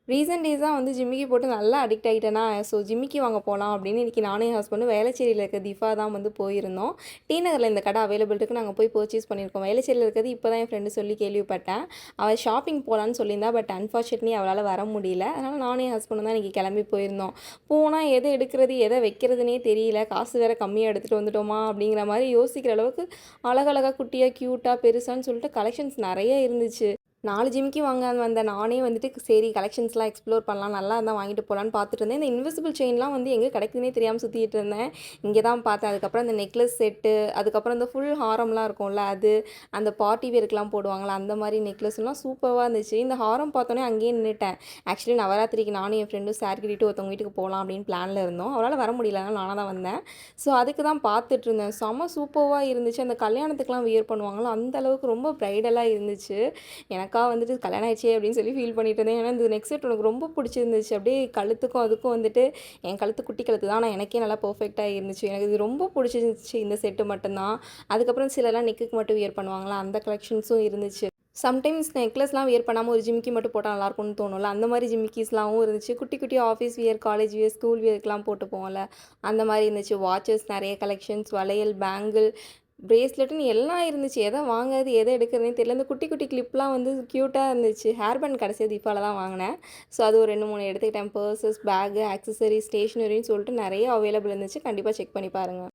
Recent டேஸா வந்து ஜிமிக்கி போட்டு நல்லா அடிக்ட் ஆகிட்டேனா, ஸோ ஜிமிக்கி வாங்க போலாம் அப்படின்னு இன்றைக்கி நானும் என் ஹஸ்பண்டும் வேளச்சேரியில இருக்க திஃபா தான் வந்து போயிருந்தோம். டி நகர்ல இந்த கடை அவைலபிள் இருக்கு. நாங்க போய் பர்ச்சேஸ் பண்ணியிருக்கோம். வேளச்சேரியில இருக்கிறது இப்போ தான் என் ஃப்ரெண்டு சொல்லி கேள்விப்பட்டேன். அவள் ஷாப்பிங் போலான்னு சொல்லியிருந்தா. பட் அன்ஃபார்ச்சுனேட்லி அவளால வர முடியல. அதனால நானும் என் ஹஸ்பண்டும் தான் இன்றைக்கி கிளம்பி போயிருந்தோம். போனா எத எடுக்கிறது, எத வைக்கிறதுனே தெரியல. காசு வேற கம்மியா எடுத்துட்டு வந்துட்டோமா அப்படிங்கிற மாரி யோசிக்கிற அளவுக்கு அழகழகா குட்டியா, கியூட்டா, பெருசான்னு சொல்லிட்டு கலெக்ஷன்ஸ் நெறைய இருந்துச்சு. 4 ஜிமிக்கி வாங்கலான்னு வந்த நானே வந்துட்டு சரி கலெக்ஷன்ஸ்லாம் எக்ஸ்ப்ளோர் பண்ணலாம். நல்லா இருந்தா வாங்கிட்டு போலான்னு பார்த்துட்டு இருந்தேன். இந்த இன்விசிபிள் செயின்லாம் வந்து எங்க கிடைக்குதுன்னே தெரியாம சுத்திட்டு இருந்தேன். இங்க தான் பார்த்தேன். அதுக்கப்புறம் இந்த நெக்லஸ் செட்டு, அதுக்கப்புறம் இந்த ஃபுல் ஹாரம்லாம் இருக்கும்ல அது, அந்த பார்ட்டி வேர்க்குலாம் போடுவாங்கல்ல அந்த மாரி நெக்லஸ்லாம் சூப்பரா இருந்துச்சு. இந்த ஹாரம் பார்த்தோனே அங்கேயே நின்னுட்டேன். ஆக்சுவலி நவராத்திரிக்கு நானும் என் ஃப்ரெண்டும் சாரி கட்டிட்டு ஒருத்தவங்க வீட்டுக்கு போலாம் அப்படின்னு பிளான்ல இருந்தோம். அவளால வர முடியல. அதனால நானா தான் வந்தேன். ஸோ அதுக்கு தான் பார்த்துட்டு இருந்தேன். செம சூப்பர்வா இருந்துச்சு. அந்த கல்யாணத்துக்குலாம் வியர் பண்ணுவாங்கல்ல, அந்த அளவுக்கு ரொம்ப பிரைடலா இருந்துச்சு. எனக்கா வந்துட்டு கல்யாணம் ஆயிடுச்சே அப்படின்னு சொல்லி ஃபீல் பண்ணிட்டு இருந்தேன். ஏன்னா இந்த நெக் செட் எனக்கு ரொம்ப பிடிச்சிருந்துச்சு. அப்படியே கழுத்துக்கும் அதுக்கும் வந்துட்டு என் கழுத்து குட்டி கழுத்து தான். ஆனால் எனக்கே நல்லா பெர்ஃபெக்ட்டாக இருந்துச்சு. எனக்கு இது ரொம்ப பிடிச்சிருந்துச்சு இந்த செட்டு மட்டும்தான். அதுக்கப்புறம் சிலர்லாம் நெக்குக்கு மட்டும் வியர் பண்ணுவாங்களா, அந்த கலெக்ஷன்ஸும் இருந்துச்சு. சம்டைம்ஸ் நெக்லஸ்லாம் வியர் பண்ணாமல் ஒரு ஜிமிக்கி மட்டும் போட்டால் நல்லாயிருக்கும்னு தோணும்ல, அந்த மாதிரி ஜிமிக்கிஸ்லாமும் இருந்துச்சு. குட்டி குட்டி office wear, college wear, school வியர்க்கெலாம் போட்டு போவோம்ல, அந்த மாதிரி இருந்துச்சு. வாட்சஸ் நிறைய கலெக்ஷன்ஸ், வளையல், பேங்கிள், பிரேஸ்லெட்டுன்னு எல்லாம் இருந்துச்சு. எதை வாங்குறது, எதை எடுக்கிறதுனே தெரியல. இந்த குட்டி குட்டி கிளிப்லாம் வந்து க்யூட்டாக இருந்துச்சு. ஹேர் பேண்ட் கடைசியாக தீபாவளில தான் வாங்கினேன். ஸோ அது ஒரு 2, 3 எடுத்துக்கிட்டேன். பர்ஸஸ், பேகு, ஆக்சஸரி, ஸ்டேஷ்னரின்னு சொல்லிட்டு நிறைய அவைலபிள் இருந்துச்சு. கண்டிப்பாக செக் பண்ணி பாருங்கள்.